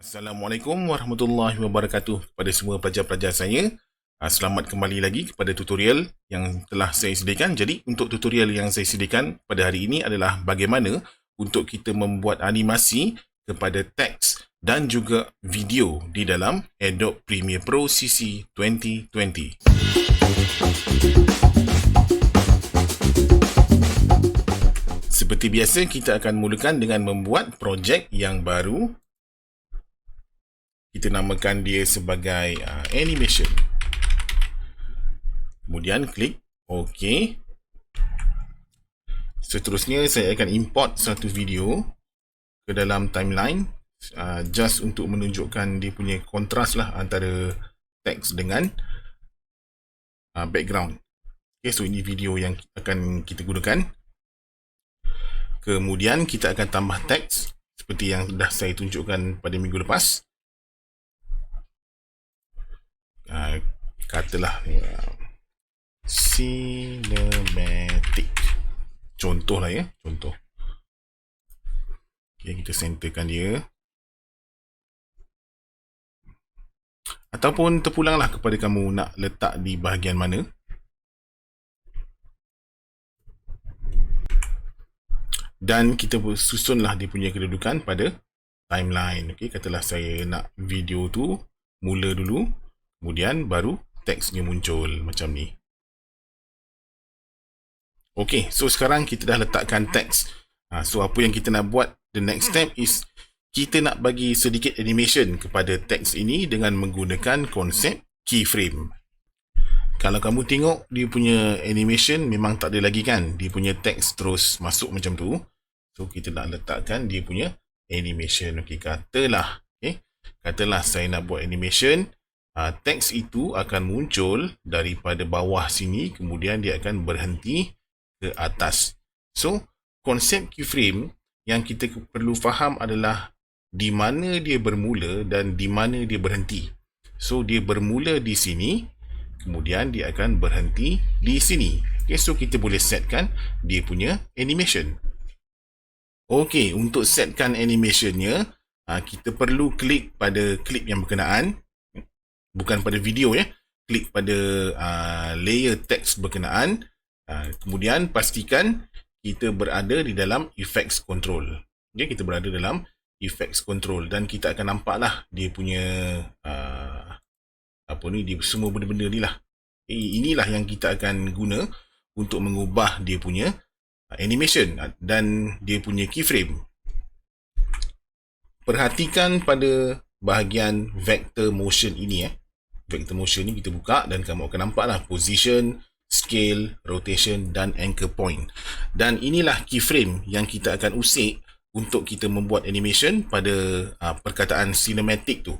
Assalamualaikum warahmatullahi wabarakatuh kepada semua pelajar-pelajar saya. Selamat kembali lagi kepada tutorial yang telah saya sediakan. Jadi untuk tutorial yang saya sediakan pada hari ini adalah bagaimana untuk kita membuat animasi kepada teks dan juga video di dalam Adobe Premiere Pro CC 2020. Seperti biasa, kita akan mulakan dengan membuat projek yang baru. Kita namakan dia sebagai animation. Kemudian klik OK. Seterusnya saya akan import satu video ke dalam timeline, just untuk menunjukkan dia punya kontras lah antara teks dengan background. Okay, so ini video yang akan kita gunakan. Kemudian kita akan tambah teks seperti yang dah saya tunjukkan pada minggu lepas. Katalah cinematic, contoh lah ya, contoh. Okay, kita centerkan dia, ataupun terpulanglah kepada kamu nak letak di bahagian mana. Dan kita susunlah dia punya kedudukan pada timeline. Okay, katalah saya nak video tu mula dulu, kemudian baru teksnya muncul macam ni. Ok, so sekarang kita dah letakkan teks. So apa yang kita nak buat, the next step is kita nak bagi sedikit animation kepada teks ini dengan menggunakan konsep keyframe. Kalau kamu tengok dia punya animation memang tak ada lagi kan, dia punya teks terus masuk macam tu. So kita nak letakkan dia punya animation. Ok, katalah saya nak buat animation. Teks itu akan muncul daripada bawah sini, kemudian dia akan berhenti ke atas. So, konsep keyframe yang kita perlu faham adalah di mana dia bermula dan di mana dia berhenti. So, dia bermula di sini, kemudian dia akan berhenti di sini. Okay, so kita boleh setkan dia punya animation. Ok, untuk setkan animationnya, kita perlu klik pada klip yang berkenaan. Bukan pada video ya, klik pada layer teks berkenaan. Kemudian pastikan kita berada di dalam effects control. Okay, kita berada dalam effects control dan kita akan nampaklah dia punya dia semua benda-benda ni lah. Inilah yang kita akan guna untuk mengubah dia punya animation dan dia punya keyframe. Perhatikan pada bahagian vector motion ini. Vector motion ni kita buka dan kamu akan nampaklah position, scale, rotation dan anchor point. Dan inilah keyframe yang kita akan usik untuk kita membuat animation pada perkataan cinematic tu.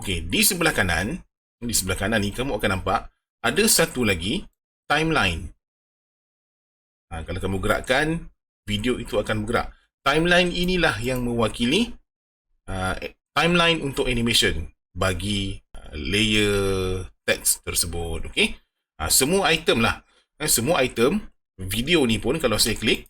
Okey, di sebelah kanan ni kamu akan nampak ada satu lagi timeline. Kalau kamu gerakkan, video itu akan bergerak. Timeline inilah yang mewakili timeline untuk animation bagi layer teks tersebut. Okey, semua item lah, semua item video ni pun kalau saya klik,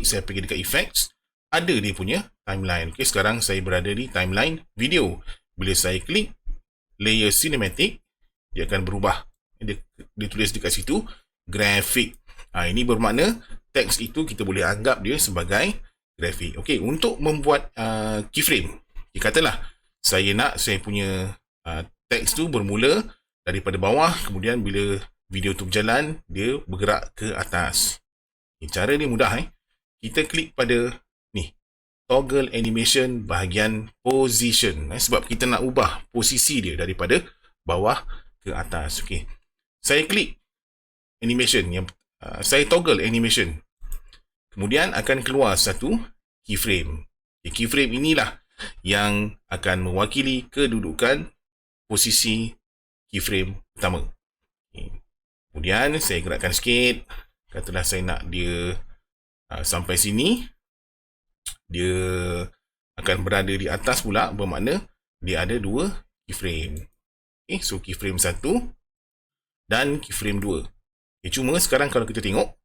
saya pergi dekat effects, ada dia punya timeline. Okey, sekarang saya berada di timeline video. Bila saya klik layer cinematic, dia akan berubah. Dia tulis dekat situ grafik. Ini bermakna teks itu kita boleh anggap dia sebagai grafik. Okey, untuk membuat keyframe, katalah saya punya teks tu bermula daripada bawah, kemudian bila video tu berjalan, dia bergerak ke atas. Cara ni mudah. Kita klik pada ni, toggle animation bahagian position, sebab kita nak ubah posisi dia daripada bawah ke atas. Okey, saya klik animation, saya toggle animation, kemudian akan keluar satu keyframe. Keyframe inilah yang akan mewakili kedudukan posisi keyframe pertama. Kemudian saya gerakkan sikit, katalah saya nak dia sampai sini, dia akan berada di atas pula, bermakna dia ada dua keyframe. So keyframe 1 dan keyframe 2. Cuma sekarang kalau kita tengok,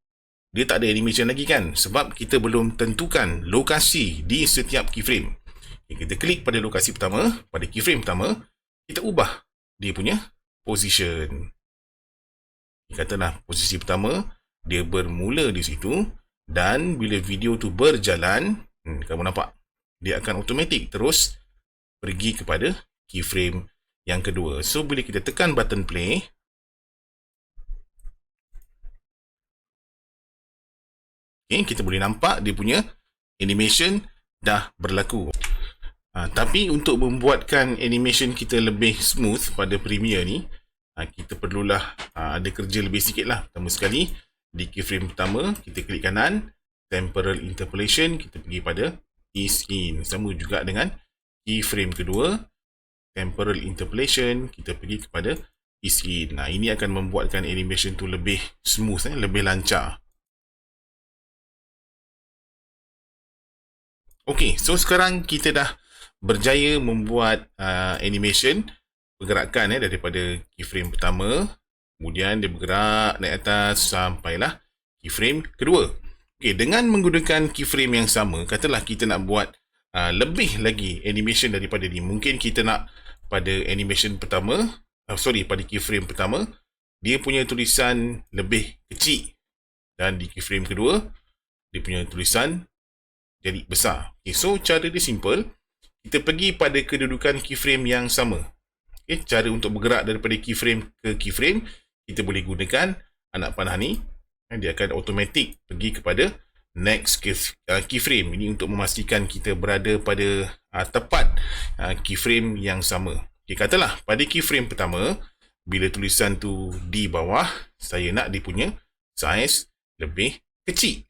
dia tak ada animation lagi kan, sebab kita belum tentukan lokasi di setiap keyframe. Okay, kita klik pada lokasi pertama, pada keyframe pertama, kita ubah dia punya position. Katalah posisi pertama, dia bermula di situ, dan bila video tu berjalan, kamu nampak, dia akan automatik terus pergi kepada keyframe yang kedua. So, bila kita tekan button play, okay, kita boleh nampak dia punya animation dah berlaku. Tapi untuk membuatkan animation kita lebih smooth pada Premiere ni, kita perlulah ada kerja lebih sikit lah. Pertama sekali, di keyframe pertama, kita klik kanan, Temporal Interpolation, kita pergi pada Ease In. Sama juga dengan keyframe kedua, Temporal Interpolation, kita pergi kepada Ease In. Ini akan membuatkan animation tu lebih smooth, lebih lancar. Okay, so sekarang kita dah berjaya membuat animation pergerakan daripada keyframe pertama, kemudian dia bergerak naik atas sampailah keyframe kedua. Okay, dengan menggunakan keyframe yang sama, katalah kita nak buat lebih lagi animation daripada ni. Mungkin kita nak pada animation pertama, pada keyframe pertama, dia punya tulisan lebih kecil, dan di keyframe kedua, dia punya tulisan jadi besar. Okay, so cara dia simple. Kita pergi pada kedudukan keyframe yang sama. Okay, cara untuk bergerak daripada keyframe ke keyframe, kita boleh gunakan anak panah ni. Dia akan automatik pergi kepada next keyframe. Ini untuk memastikan kita berada pada tepat keyframe yang sama. Okay, katalah pada keyframe pertama, bila tulisan tu di bawah, saya nak dia punya saiz lebih kecil.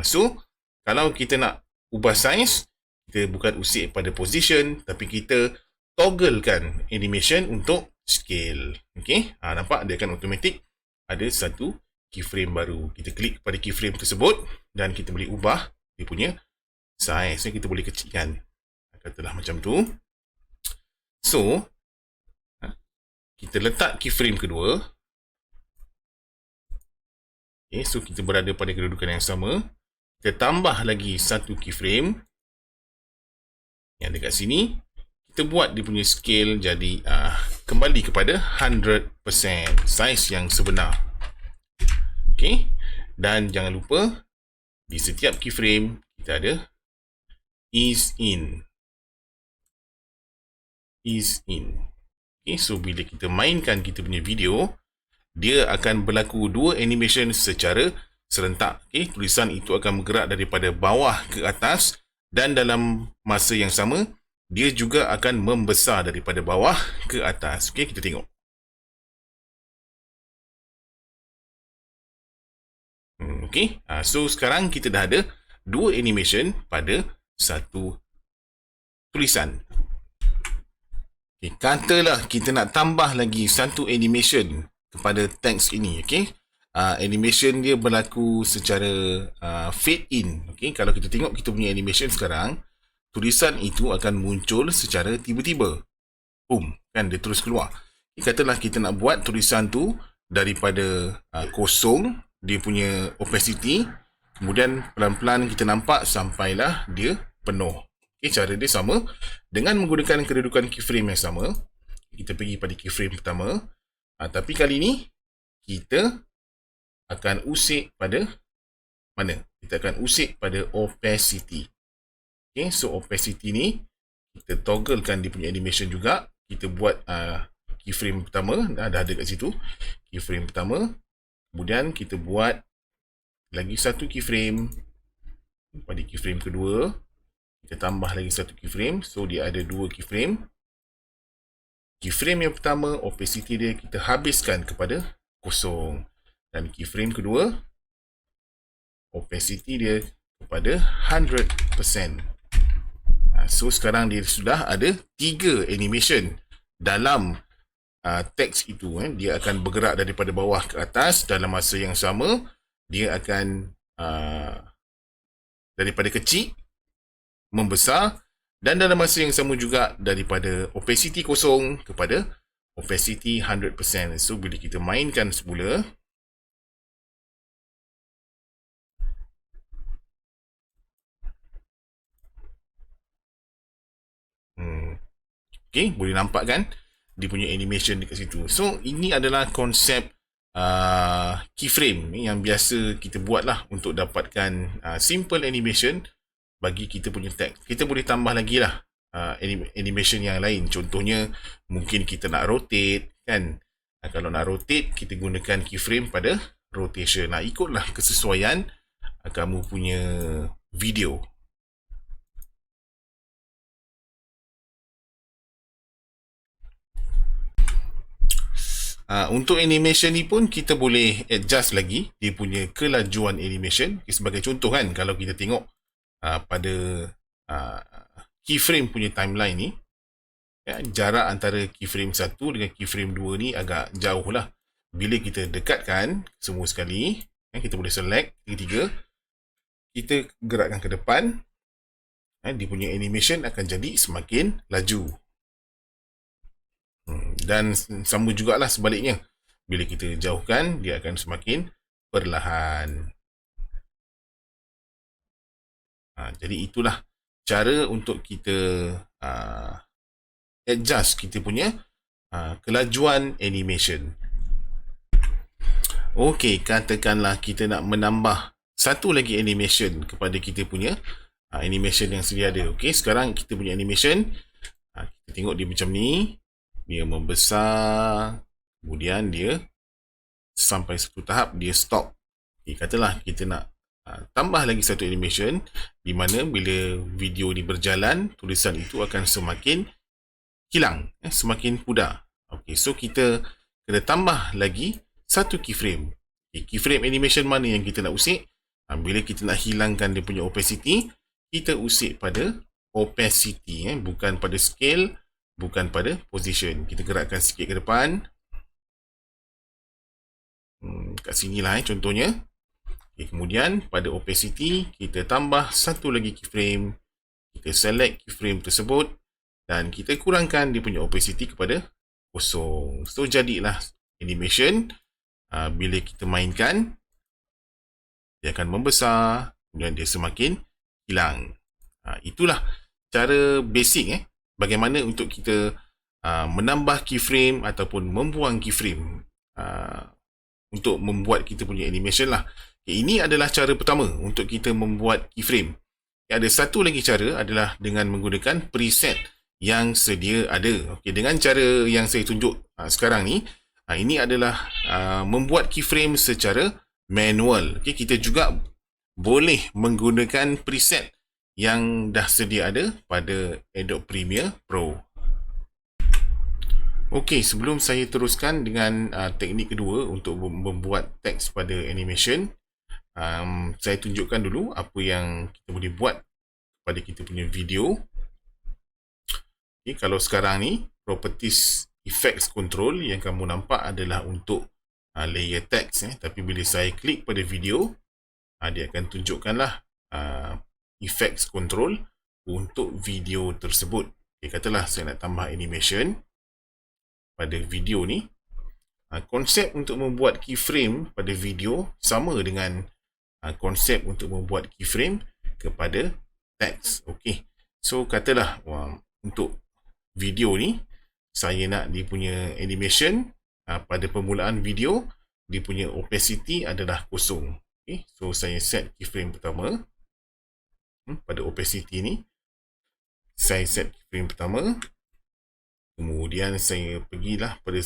So, kalau kita nak ubah saiz, kita bukan usik pada position, tapi kita togglekan animation untuk scale. Okay, nampak dia akan automatik ada satu keyframe baru. Kita klik pada keyframe tersebut dan kita boleh ubah dia punya size. Kita boleh kecilkan. Katalah macam tu. So, kita letak keyframe kedua. Okay, so kita berada pada kedudukan yang sama. Kita tambah lagi satu keyframe yang dekat sini. Kita buat dia punya scale jadi kembali kepada 100% size yang sebenar. Okay, dan jangan lupa di setiap keyframe kita ada ease in. Okay, so bila kita mainkan kita punya video, dia akan berlaku dua animation secara serentak. Okay, tulisan itu akan bergerak daripada bawah ke atas, dan dalam masa yang sama dia juga akan membesar daripada bawah ke atas. Okay, kita tengok. Okay, so sekarang kita dah ada dua animation pada satu tulisan. Okay, katalah kita nak tambah lagi satu animation kepada teks ini. Okay, animation dia berlaku secara fade in. Okay, kalau kita tengok kita punya animation sekarang, tulisan itu akan muncul secara tiba-tiba. Boom, kan dia terus keluar. Okay, katalah kita nak buat tulisan tu daripada kosong, dia punya opacity, kemudian pelan-pelan kita nampak sampailah dia penuh. Okay, cara dia sama. Dengan menggunakan kedudukan keyframe yang sama, kita pergi pada keyframe pertama, tapi kali ni kita akan usik pada mana? Kita akan usik pada opacity. Okay, so opacity ni kita togglekan dia punya animation juga. Kita buat keyframe pertama, dah ada kat situ. Keyframe pertama, kemudian kita buat lagi satu keyframe. Pada keyframe kedua, kita tambah lagi satu keyframe. So, dia ada dua keyframe. Keyframe yang pertama, opacity dia kita habiskan kepada kosong. Dan keyframe kedua, opacity dia kepada 100%. So, sekarang dia sudah ada 3 animation dalam teks itu. Dia akan bergerak daripada bawah ke atas. Dalam masa yang sama, dia akan daripada kecil membesar, dan dalam masa yang sama juga daripada opacity kosong kepada opacity 100%. So, bila kita mainkan semula, Okay, boleh nampak kan dia punya animation dekat situ. So ini adalah konsep keyframe yang biasa kita buat lah untuk dapatkan simple animation bagi kita punya text. Kita boleh tambah lagi lah animation yang lain. Contohnya mungkin kita nak rotate kan. Kalau nak rotate, kita gunakan keyframe pada rotation. Ikutlah kesesuaian kamu punya video. Untuk animation ni pun kita boleh adjust lagi dia punya kelajuan animation. Sebagai contoh kan, kalau kita tengok pada keyframe punya timeline ni, jarak antara keyframe 1 dengan keyframe 2 ni agak jauh lah. Bila kita dekatkan semua sekali, kita boleh select tiga-tiga, kita gerakkan ke depan, dia punya animation akan jadi semakin laju. Dan sama jugalah sebaliknya, bila kita jauhkan, dia akan semakin perlahan. Jadi itulah cara untuk kita adjust kita punya kelajuan animation. Okey, katakanlah kita nak menambah satu lagi animation kepada kita punya animation yang sedia ada. Okey, sekarang kita punya animation, kita tengok dia macam ni. Dia membesar, kemudian dia sampai satu tahap dia stop. Okay, katalah kita nak tambah lagi satu animation di mana bila video ni berjalan, tulisan itu akan semakin hilang, semakin pudar. Okay, so kita kena tambah lagi satu keyframe. Okay, keyframe animation mana yang kita nak usik? Bila kita nak hilangkan dia punya opacity, kita usik pada opacity, bukan pada scale, bukan pada position. Kita gerakkan sikit ke depan. Kat sini lah contohnya. Okay, kemudian pada opacity, kita tambah satu lagi keyframe. Kita select keyframe tersebut dan kita kurangkan dia punya opacity kepada 0. So jadilah animation. Bila kita mainkan, dia akan membesar, kemudian dia semakin hilang. Itulah cara basic bagaimana untuk kita menambah keyframe ataupun membuang keyframe untuk membuat kita punya animation lah. Okay, ini adalah cara pertama untuk kita membuat keyframe. Ada satu lagi cara adalah dengan menggunakan preset yang sedia ada. Okay, dengan cara yang saya tunjuk sekarang ni, ini adalah membuat keyframe secara manual. Okay, kita juga boleh menggunakan preset yang dah sedia ada pada Adobe Premiere Pro. Okey, sebelum saya teruskan dengan teknik kedua untuk membuat teks pada animation, saya tunjukkan dulu apa yang kita boleh buat pada kita punya video. Okay, kalau sekarang ni, Properties Effects Control yang kamu nampak adalah untuk layer text. Tapi bila saya klik pada video, dia akan tunjukkanlah effects control untuk video tersebut. Okay, katalah saya nak tambah animation pada video ni. Konsep untuk membuat keyframe pada video sama dengan konsep untuk membuat keyframe kepada teks. Okey. So katalah untuk video ni saya nak dia punya animation pada permulaan video dia punya opacity adalah 0. Okay. So saya set keyframe pertama. Pada opacity ni saya set keyframe pertama, kemudian saya pergilah pada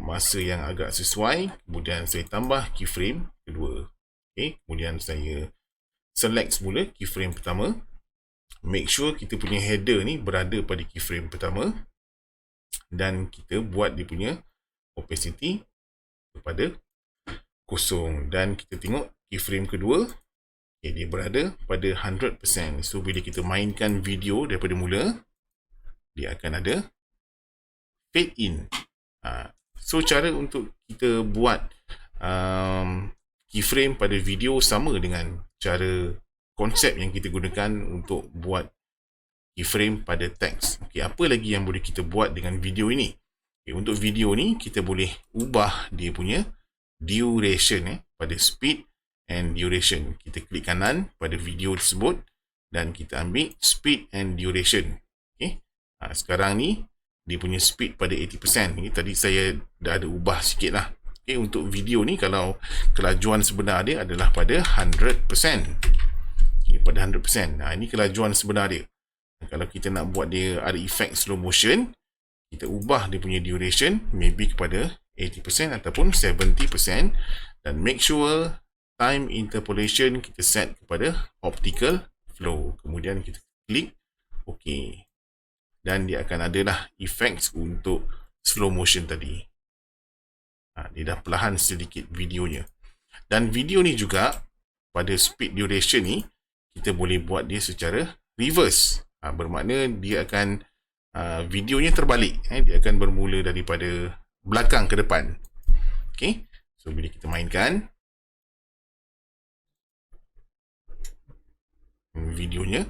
masa yang agak sesuai, kemudian saya tambah keyframe kedua. Okay. Kemudian saya select semula keyframe pertama, make sure kita punya header ni berada pada keyframe pertama, dan kita buat dia punya opacity kepada 0, dan kita tengok keyframe kedua, okay, dia berada pada 100%. So bila kita mainkan video daripada mula, dia akan ada fade in. So cara untuk kita buat keyframe pada video sama dengan cara konsep yang kita gunakan untuk buat keyframe pada teks. Okay, apa lagi yang boleh kita buat dengan video ini? Okay, untuk video ni kita boleh ubah dia punya duration pada speed and duration. Kita klik kanan pada video tersebut dan kita ambil speed and duration. Okay. Sekarang ni dia punya speed pada 80%. Ini tadi saya dah ada ubah sikit lah. Okay, untuk video ni kalau kelajuan sebenar dia adalah pada 100%. Okay, pada 100%. Nah, ini kelajuan sebenar dia. Kalau kita nak buat dia ada efek slow motion, kita ubah dia punya duration maybe kepada 80% ataupun 70%, dan make sure time interpolation kita set kepada optical flow. Kemudian kita klik OK. Dan dia akan adalah effects untuk slow motion tadi. Dia dah perlahan sedikit videonya. Dan video ni juga pada speed duration ni kita boleh buat dia secara reverse. Bermakna dia akan videonya terbalik. Dia akan bermula daripada belakang ke depan. Okay. So bila kita mainkan, videonya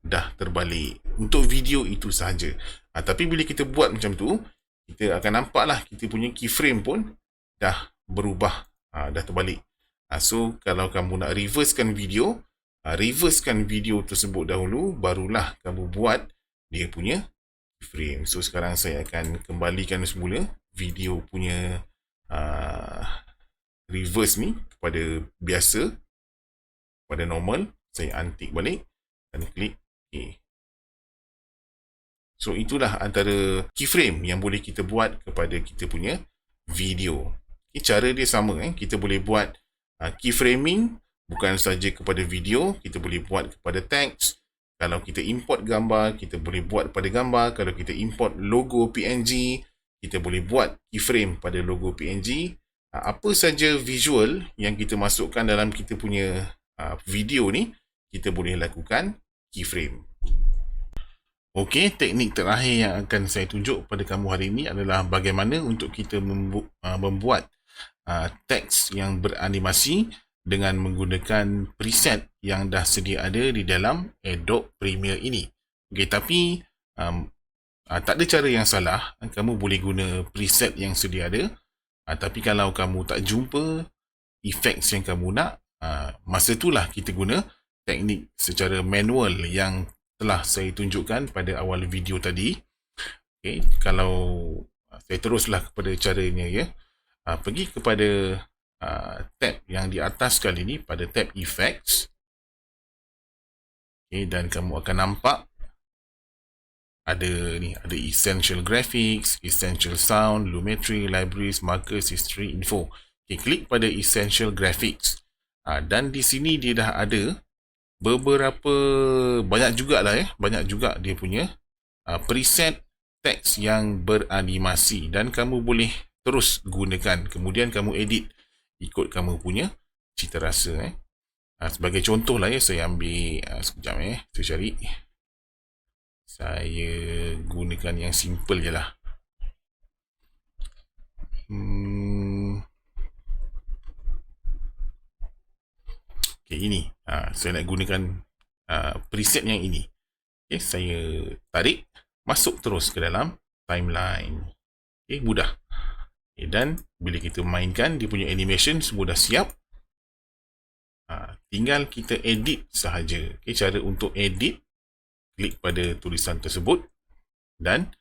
dah terbalik. Untuk video itu sahaja. Tapi bila kita buat macam tu, kita akan nampak lah kita punya keyframe pun dah berubah, dah terbalik. So kalau kamu nak reversekan video, reversekan video tersebut dahulu, barulah kamu buat dia punya keyframe. So sekarang saya akan kembalikan semula video punya reverse ni kepada biasa, pada normal. Saya untick balik dan klik OK. So itulah antara keyframe yang boleh kita buat kepada kita punya video. Okay, cara dia sama. Kita boleh buat keyframing bukan saja kepada video, kita boleh buat kepada teks. Kalau kita import gambar, kita boleh buat pada gambar. Kalau kita import logo PNG, kita boleh buat keyframe pada logo PNG. Apa saja visual yang kita masukkan dalam kita punya video ni, kita boleh lakukan keyframe. Okey, teknik terakhir yang akan saya tunjuk pada kamu hari ini adalah bagaimana untuk kita membuat teks yang beranimasi dengan menggunakan preset yang dah sedia ada di dalam Adobe Premiere ini. Okey, tapi tak ada cara yang salah. Kamu boleh guna preset yang sedia ada. Tapi kalau kamu tak jumpa effects yang kamu nak, masa itulah kita guna teknik secara manual yang telah saya tunjukkan pada awal video tadi. Okay, kalau saya teruslah kepada caranya ya. Pergi kepada tab yang di atas kali ini, pada tab Effects. Okay, dan kamu akan nampak ada Essential Graphics, Essential Sound, Lumetri, Libraries, Markers, History, Info. Okay, klik pada Essential Graphics. Dan di sini dia dah ada beberapa, banyak juga dia punya preset teks yang beranimasi, dan kamu boleh terus gunakan. Kemudian kamu edit ikut kamu punya cita rasa. Sebagai contoh lah ya, saya ambil sekejap saya cari. Saya gunakan yang simple je lah. Okay, ini saya nak gunakan preset yang ini. Okay, saya tarik, masuk terus ke dalam timeline. Okay, mudah. Okay, dan bila kita mainkan, dia punya animation semua dah siap. Tinggal kita edit sahaja. Okay, cara untuk edit, klik pada tulisan tersebut dan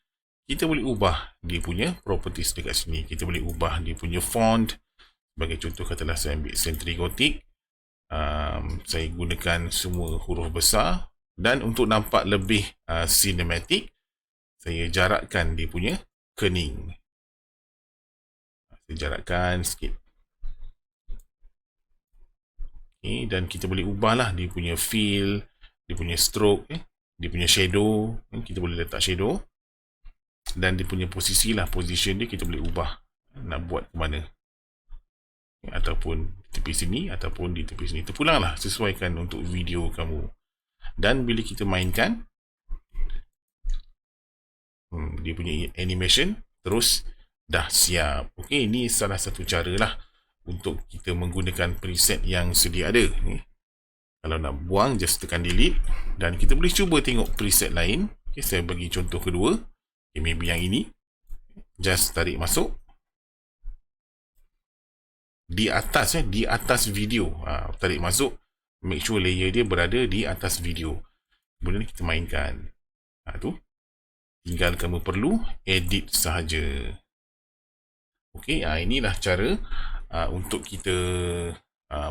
kita boleh ubah dia punya properties dekat sini. Kita boleh ubah dia punya font. Sebagai contoh, katalah saya ambil Century Gothic. Saya gunakan semua huruf besar, dan untuk nampak lebih cinematic, saya jarakkan dia punya kening. Saya jarakkan sikit. Okay, dan kita boleh ubahlah dia punya feel, dia punya stroke, dia punya shadow. Kita boleh letak shadow, dan dia punya posisi lah, position dia kita boleh ubah nak buat ke mana, ataupun di tepi sini ataupun di tepi sini. Terpulanglah, sesuaikan untuk video kamu. Dan bila kita mainkan, dia punya animation terus dah siap. Okey, ini salah satu cara lah untuk kita menggunakan preset yang sedia ada. Kalau nak buang, just tekan delete, dan kita boleh cuba tengok preset lain. Okay, saya bagi contoh kedua. Okay, maybe yang ini, just tarik masuk di atas video. Tarik masuk, make sure layer dia berada di atas video. Kemudian kita mainkan. Tu tinggal kamu perlu edit sahaja. Okey, inilah cara untuk kita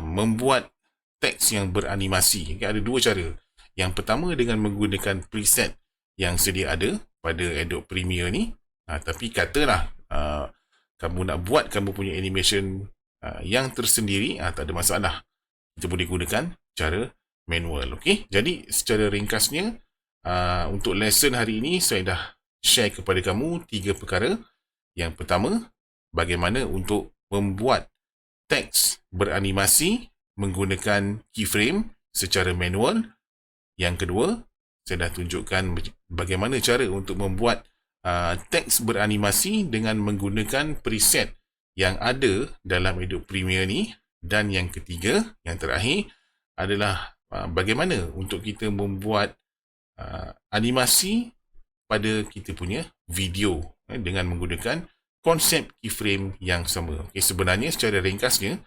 membuat teks yang beranimasi. Okay, ada dua cara. Yang pertama dengan menggunakan preset yang sedia ada pada Adobe Premiere ni. Tapi katalah kamu nak buat kamu punya animation yang tersendiri, tak ada masalah. Kita boleh gunakan cara manual. Okey, jadi secara ringkasnya untuk lesson hari ini saya dah share kepada kamu 3 perkara. Yang pertama, bagaimana untuk membuat teks beranimasi menggunakan keyframe secara manual. Yang kedua, saya dah tunjukkan bagaimana cara untuk membuat teks beranimasi dengan menggunakan preset yang ada dalam Adobe Premiere ni. Dan yang ketiga, yang terakhir adalah bagaimana untuk kita membuat animasi pada kita punya video dengan menggunakan konsep keyframe yang sama. Okay, sebenarnya secara ringkasnya,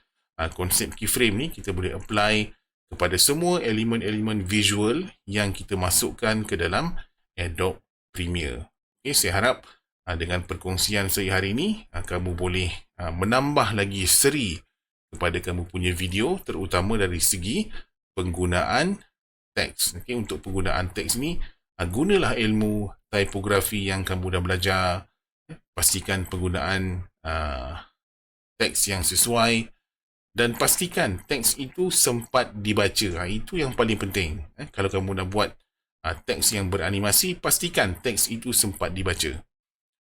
konsep keyframe ni kita boleh apply kepada semua elemen-elemen visual yang kita masukkan ke dalam Adobe Premiere. Okay, saya harap dengan perkongsian saya hari ini, kamu boleh menambah lagi seri kepada kamu punya video, terutama dari segi penggunaan teks. Okay, untuk penggunaan teks ni, gunalah ilmu typografi yang kamu dah belajar. Pastikan penggunaan teks yang sesuai dan pastikan teks itu sempat dibaca. Itu yang paling penting. Kalau kamu nak buat teks yang beranimasi, pastikan teks itu sempat dibaca.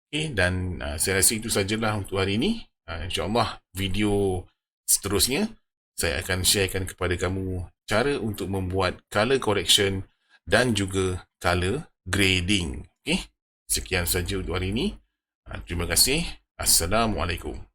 Okay, dan saya rasa itu sajalah untuk hari ini. InsyaAllah video seterusnya saya akan sharekan kepada kamu cara untuk membuat color correction dan juga color grading. Okay, sekian saja untuk hari ini. Terima kasih. Assalamualaikum.